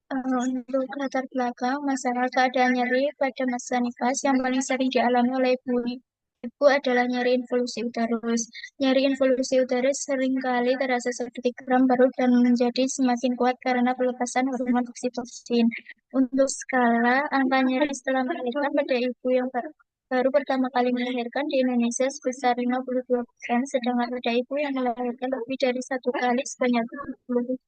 Untuk latar belakang masalah keadaan nyeri pada masa nifas yang paling sering dialami oleh ibu adalah nyeri involusi uterus. Nyeri involusi uterus seringkali terasa seperti kram perut dan menjadi semakin kuat karena pelepasan hormon oksitosin. Untuk skala, angka nyeri setelah melahirkan pada ibu yang baru pertama kali melahirkan di Indonesia sebesar 52%, sedangkan pada ibu yang melahirkan lebih dari satu kali sebanyak 70%,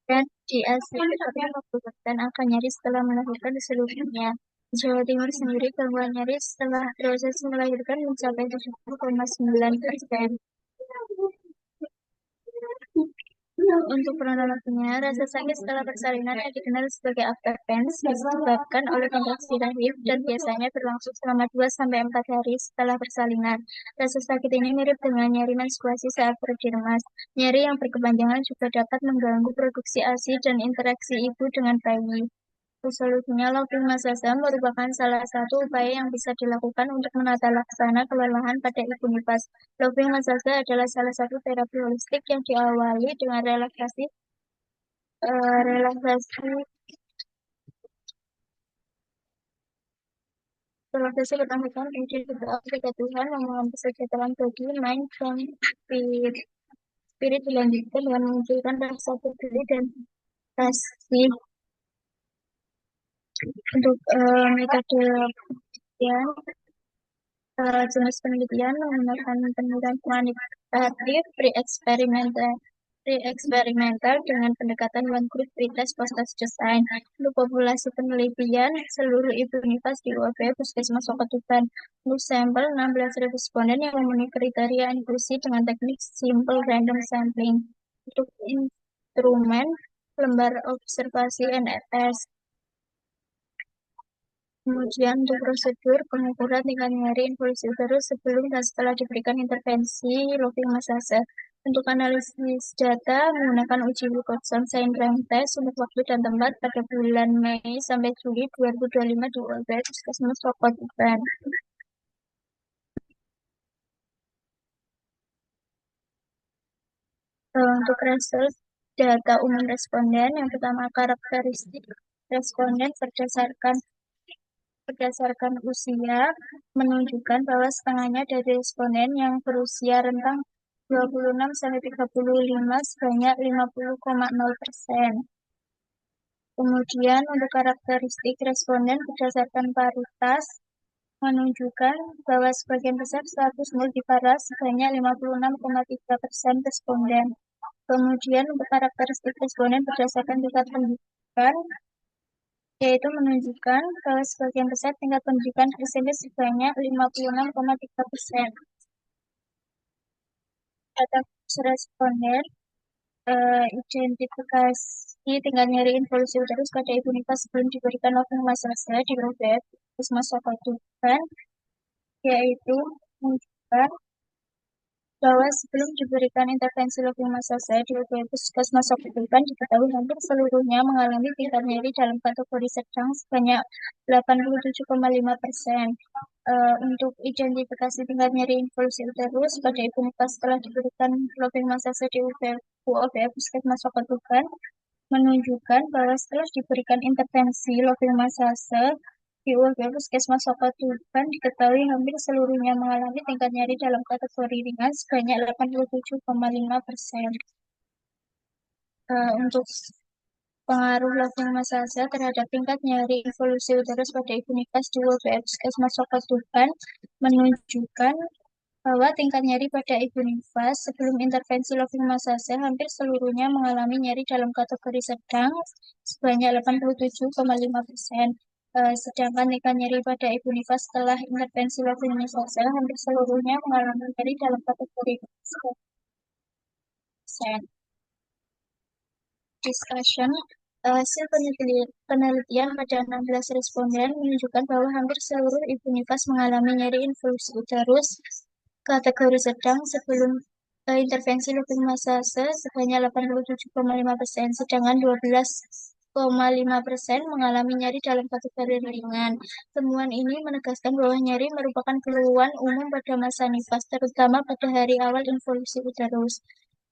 dan di Asia 50% angka nyeri setelah melahirkan di seluruh dunia. Di Jawa Timur sendiri, gangguan nyeri setelah proses melahirkan mencapai 70,9%. Untuk kronologinya, rasa sakit setelah persalinan yang dikenal sebagai afterpains disebabkan oleh kontraksi rahim dan biasanya berlangsung selama 2-4 hari setelah persalinan. Rasa sakit ini mirip dengan nyeri menstruasi saat berdimas. Nyeri yang berkepanjangan juga dapat mengganggu produksi ASI dan interaksi ibu dengan bayi. Solusinya, loving massage merupakan salah satu upaya yang bisa dilakukan untuk menata laksana kelelahan pada ibu nifas. Loving massage adalah salah satu terapi holistik yang diawali dengan relaksasi bertanggung kemudian berdoa kepada Tuhan memohon kesejahteraan bagi mind dan spirit dilanjutkan dengan memunculkan rasa peduli dan kasih. Untuk metode penelitian, jenis penelitian menggunakan penelitian kuantitatif pre-eksperimental dengan pendekatan one group pretest post-test design. Untuk populasi penelitian, seluruh ibu nifas di UAB Puskesmas Sokotuban. Untuk sampel 16 responden yang memenuhi kriteria inklusi dengan teknik simple random sampling. Untuk instrumen, lembar observasi NFS. Kemudian untuk prosedur pengukuran tingkat nyeri involusi uterus sebelum dan setelah diberikan intervensi looping massage. Untuk analisis data menggunakan uji Wilcoxon syndrome test untuk waktu dan tempat pada bulan Mei sampai Juli 2025 di ULB Puskesmas Wakoduban. Untuk result data umum responden, yang pertama karakteristik responden berdasarkan usia menunjukkan bahwa setengahnya dari responden yang berusia rentang 26 sampai 35 sebanyak 50,0%. Kemudian untuk karakteristik responden berdasarkan paritas menunjukkan bahwa sebagian besar status multiparas sebanyak 56,3% responden. Kemudian untuk karakteristik responden berdasarkan tingkat pendidikan yaitu menunjukkan bahwa sebagian besar tingkat pendidikan presentis sebanyak 56,3%. Data responden identifikasi tingkat nyeri involusi uterus pada ibu nifas sebelum diberikan looping massage di UVF Puskesmas Wakoduban, yaitu menunjukkan bahwa sebelum diberikan intervensi looping massage di UVF Puskesmas Wakoduban diketahui hampir seluruhnya mengalami tingkat nyeri dalam kategori sedang sebanyak 87,5%. Untuk identifikasi tingkat nyeri involusi uterus pada ibu nifas setelah diberikan looping massage di UOB Puskesmas Wakoduban menunjukkan bahwa setelah diberikan intervensi looping massage di UOB Puskesmas Wakoduban diketahui hampir seluruhnya mengalami tingkat nyeri dalam kategori ringan sebanyak 87,5%. Untuk pengaruh looping massage terhadap tingkat nyeri involusi uterus pada ibu nifas di UOB Puskesmas Wakoduban menunjukkan bahwa tingkat nyeri pada ibu nifas sebelum intervensi looping massage hampir seluruhnya mengalami nyeri dalam kategori sedang sebanyak 87,5%. Sedangkan tingkat nyeri pada ibu nifas setelah intervensi looping massage hampir seluruhnya mengalami nyeri dalam kategori sedang. Discussion. Hasil penelitian pada 16 responden menunjukkan bahwa hampir seluruh ibu nifas mengalami nyeri involusi uterus kategori sedang sebelum intervensi looping massage sebanyak 87,5%, sedangkan 12,5% mengalami nyeri dalam kategori ringan. Temuan ini menegaskan bahwa nyeri merupakan keluhan umum pada masa nifas, terutama pada hari awal involusi uterus.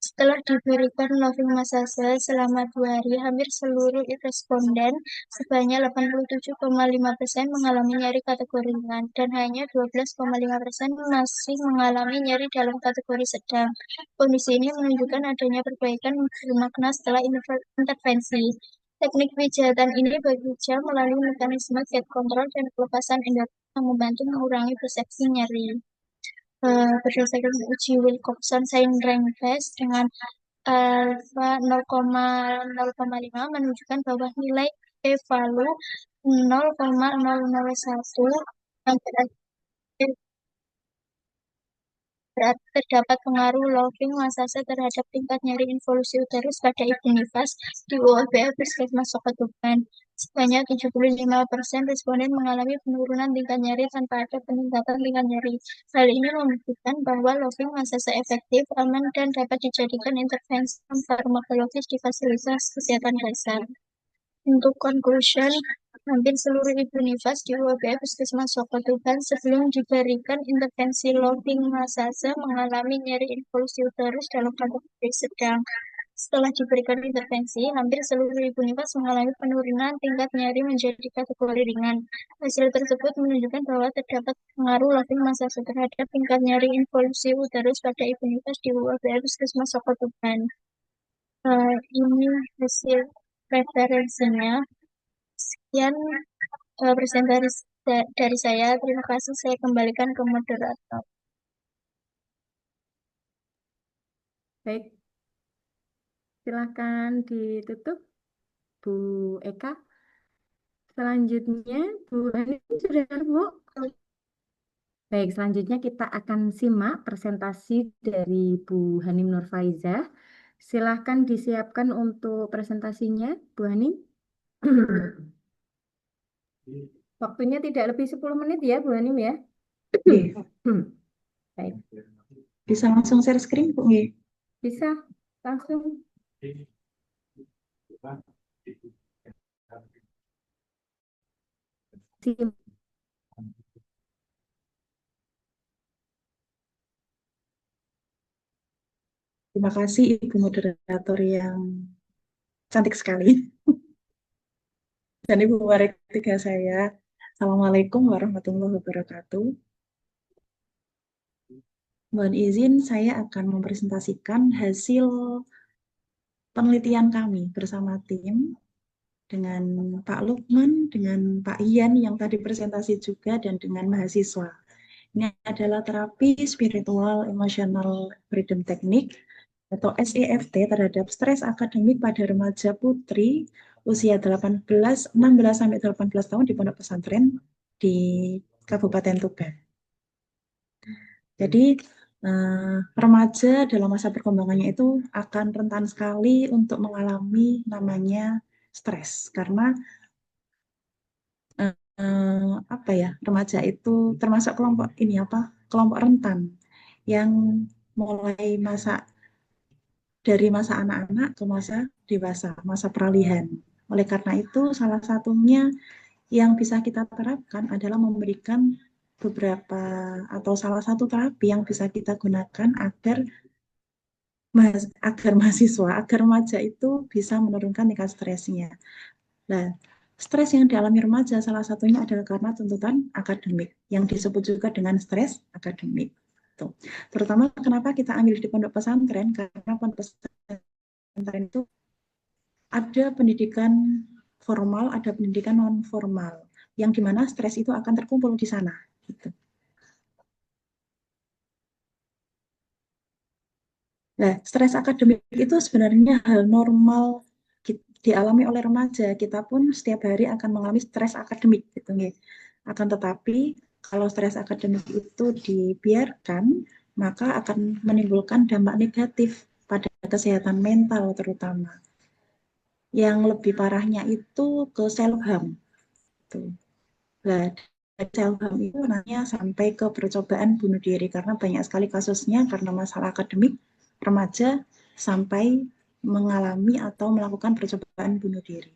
Setelah diberikan looping massage selama 2 hari, hampir seluruh responden sebanyak 87,5% mengalami nyeri kategori ringan dan hanya 12,5% masih mengalami nyeri dalam kategori sedang. Kondisi ini menunjukkan adanya perbaikan bermakna setelah intervensi. Teknik pijatan ini bekerja melalui mekanisme gate control dan pelepasan endorfin yang membantu mengurangi persepsi nyeri. Berdasarkan uji Wilcoxon syndrome test dengan alfa 0,05 menunjukkan bahwa nilai p-value 0,001 yang berarti terdapat pengaruh looping massage terhadap tingkat nyeri involusi uterus pada ibu nifas di UOB Puskesmas Wakoduban. Sebanyak 75% responden mengalami penurunan tingkat nyeri tanpa ada peningkatan tingkat nyeri. Hal ini membuktikan bahwa looping massage efektif, aman, dan dapat dijadikan intervensi farmakologis di fasilitas kesehatan dasar. Untuk conclusion, hampir seluruh ibu nifas di UOB Puskesmas Wakoduban sebelum diberikan intervensi looping massage mengalami nyeri involusi uterus dalam kategori sedang. Setelah diberikan intervensi, hampir seluruh ibu nifas mengalami penurunan tingkat nyeri menjadi kategori ringan. Hasil tersebut menunjukkan bahwa terdapat pengaruh looping massage terhadap tingkat nyeri involusi uterus pada ibu nifas di UOB Puskesmas Wakoduban. Ini hasil referensinya. Sekian presentasi dari saya. Terima kasih. Saya kembalikan ke moderator. Baik, silakan ditutup, Bu Eka. Selanjutnya, Bu Hani sudah, Bu. Baik, selanjutnya kita akan simak presentasi dari Bu Hanim Nurfaizah Silahkan disiapkan untuk presentasinya, Bu Hani. Waktunya tidak lebih 10 menit ya, Bu Hanim ya. Nggih. Baik, Bisa langsung share screen, Bu? Nggih. bisa langsung. Sim- Terima kasih Ibu moderator yang cantik sekali. Dan Ibu Waretiga saya. Assalamualaikum warahmatullahi wabarakatuh. Mohon izin saya akan mempresentasikan hasil penelitian kami bersama tim dengan Pak Lukman, dengan Pak Ian yang tadi presentasi juga, dan dengan mahasiswa. Ini adalah terapi spiritual emotional freedom technique atau SEFT terhadap stres akademik pada remaja putri usia 16 sampai 18 tahun di pondok pesantren di Kabupaten Tuban. Jadi remaja dalam masa perkembangannya itu akan rentan sekali untuk mengalami namanya stres karena remaja itu termasuk kelompok rentan yang mulai dari masa anak-anak ke masa dewasa, masa peralihan. Oleh karena itu, salah satunya yang bisa kita terapkan adalah memberikan beberapa atau salah satu terapi yang bisa kita gunakan agar remaja itu bisa menurunkan tingkat stresnya. Nah, stres yang dialami remaja salah satunya adalah karena tuntutan akademik yang disebut juga dengan stres akademik. Tuh. Terutama kenapa kita ambil di pondok pesantren, karena pondok pesantren itu ada pendidikan formal, ada pendidikan non formal, yang dimana stres itu akan terkumpul di sana. Gitu. Nah, stres akademik itu sebenarnya hal normal dialami oleh remaja. Kita pun setiap hari akan mengalami stres akademik, gitu nih. Akan tetapi kalau stres akademik itu dibiarkan, maka akan menimbulkan dampak negatif pada kesehatan mental terutama. Yang lebih parahnya itu ke self harm. Nah, self harm itu nantinya sampai ke percobaan bunuh diri karena banyak sekali kasusnya karena masalah akademik remaja sampai mengalami atau melakukan percobaan bunuh diri.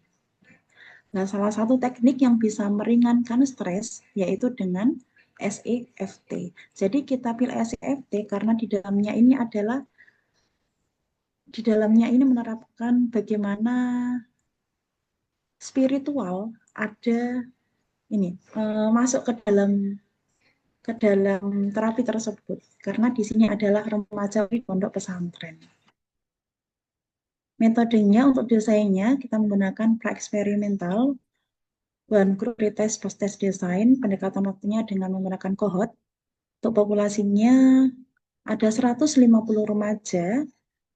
Nah, salah satu teknik yang bisa meringankan stres yaitu dengan SEFT. Jadi kita pilih SEFT karena di dalamnya ini menerapkan bagaimana spiritual ada ini masuk ke dalam terapi tersebut karena di sini adalah remaja di pondok pesantren. Metodenya untuk desainnya kita menggunakan pra-eksperimental, one group pretest post-test design, pendekatan waktunya dengan menggunakan cohort. Untuk populasinya ada 150 remaja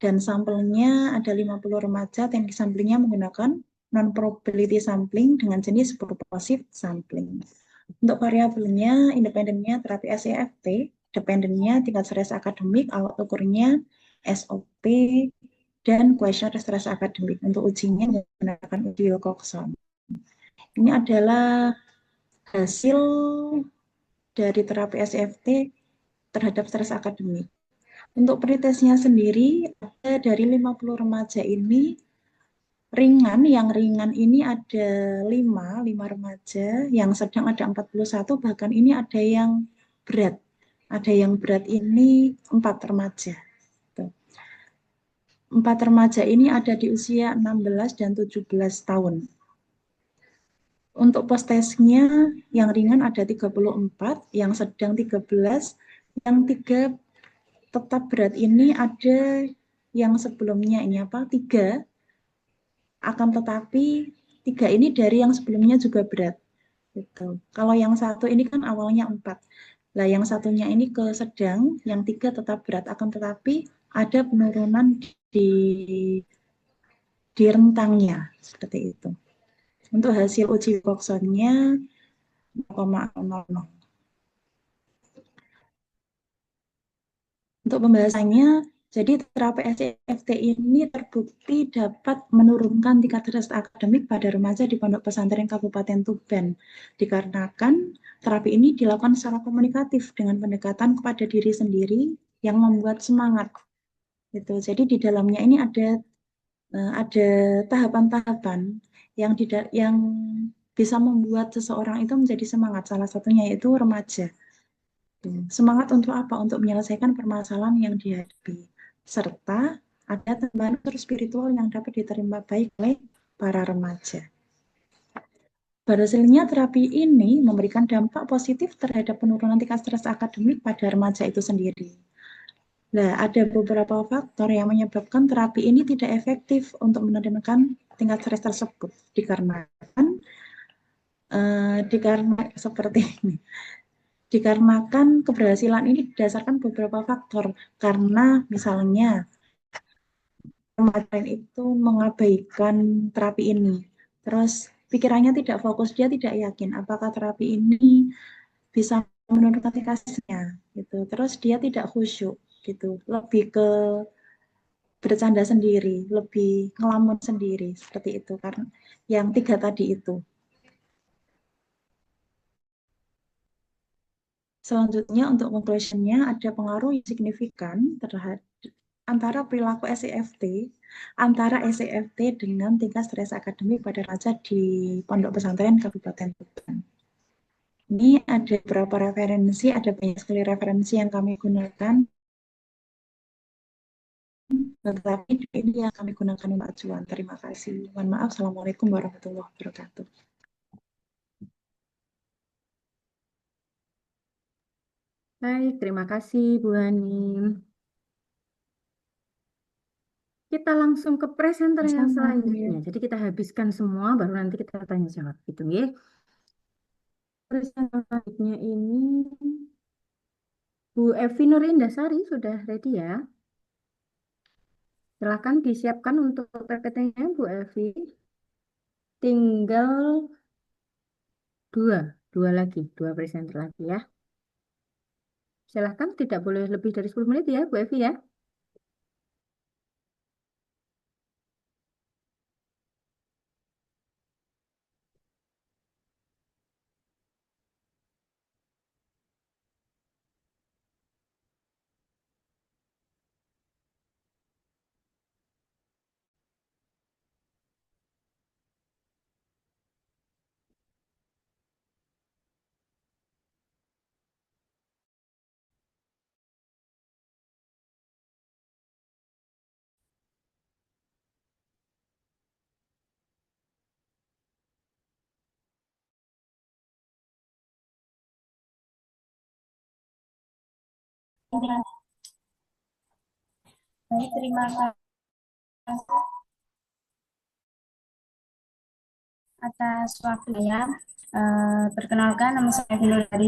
dan sampelnya ada 50 remaja, teknik samplingnya menggunakan non-probability sampling dengan jenis purposive sampling. Untuk variabelnya, independennya terapi SEFT, dependennya tingkat stres akademik, alat ukurnya SOP, dan questionnaire stres akademik. Untuk ujinya menggunakan uji Wilcoxon. Ini adalah hasil dari terapi SEFT terhadap stres akademik. Untuk pretestnya sendiri, ada dari 50 remaja ini ringan, yang ringan ini ada 5 remaja, yang sedang ada 41, bahkan ini ada yang berat. Ada yang berat ini 4 remaja. 4 remaja ini ada di usia 16 dan 17 tahun. Untuk post-testnya yang ringan ada 34, yang sedang 13, yang 3 tetap berat ini ada yang sebelumnya ini 3, akan tetapi 3 ini dari yang sebelumnya juga berat. Gitu. Kalau yang 1 ini kan awalnya 4. Nah, yang satunya ini ke sedang, yang 3 tetap berat, akan tetapi ada penurunan di rentangnya, seperti itu. Untuk hasil uji Wilcoxon-nya 0,00. Untuk pembahasannya, Jadi terapi SCFT ini terbukti dapat menurunkan tingkat stres akademik pada remaja di Pondok Pesantren Kabupaten Tuban. Dikarenakan terapi ini dilakukan secara komunikatif dengan pendekatan kepada diri sendiri yang membuat semangat. Gitu. Jadi di dalamnya ini ada tahapan-tahapan yang bisa membuat seseorang itu menjadi semangat. Salah satunya yaitu remaja. Semangat untuk apa? Untuk menyelesaikan permasalahan yang dihadapi. Serta ada tambahan unsur spiritual yang dapat diterima baik oleh para remaja. Pada hasilnya, terapi ini memberikan dampak positif terhadap penurunan tingkat stres akademik pada remaja itu sendiri. Nah, ada beberapa faktor yang menyebabkan terapi ini tidak efektif untuk menurunkan tingkat stres tersebut, dikarenakan seperti ini. Dikarenakan keberhasilan ini didasarkan beberapa faktor, karena misalnya remaja itu mengabaikan terapi ini, terus pikirannya tidak fokus, dia tidak yakin apakah terapi ini bisa menurunkan tingkat stresnya, gitu. Terus dia tidak khusyuk, gitu, lebih ke bercanda sendiri, lebih ngelamun sendiri, seperti itu, karena yang tiga tadi itu. Selanjutnya untuk conclusion-nya ada pengaruh yang signifikan terhadap antara perilaku antara SCFT dengan tingkat stres akademik pada remaja di Pondok Pesantren Kabupaten Tuban. Ini ada beberapa referensi, ada banyak sekali referensi yang kami gunakan, tetapi ini yang kami gunakan untuk acuan. Terima kasih. Mohon maaf. Assalamualaikum warahmatullahi wabarakatuh. Baik, terima kasih Bu Hanim. Kita langsung ke presenter yang Sama, selanjutnya. Jadi kita habiskan semua, baru nanti kita tanya jawab gitu ya. Presenter selanjutnya ini Bu Evi Nur Indasari sudah ready ya. Silakan disiapkan untuk PPT-nya Bu Evi. Tinggal dua presenter lagi ya. Silakan, tidak boleh lebih dari 10 menit ya Bu Evi ya. Baik, terima kasih atas waktunya. Perkenalkan, nama saya Vinodari.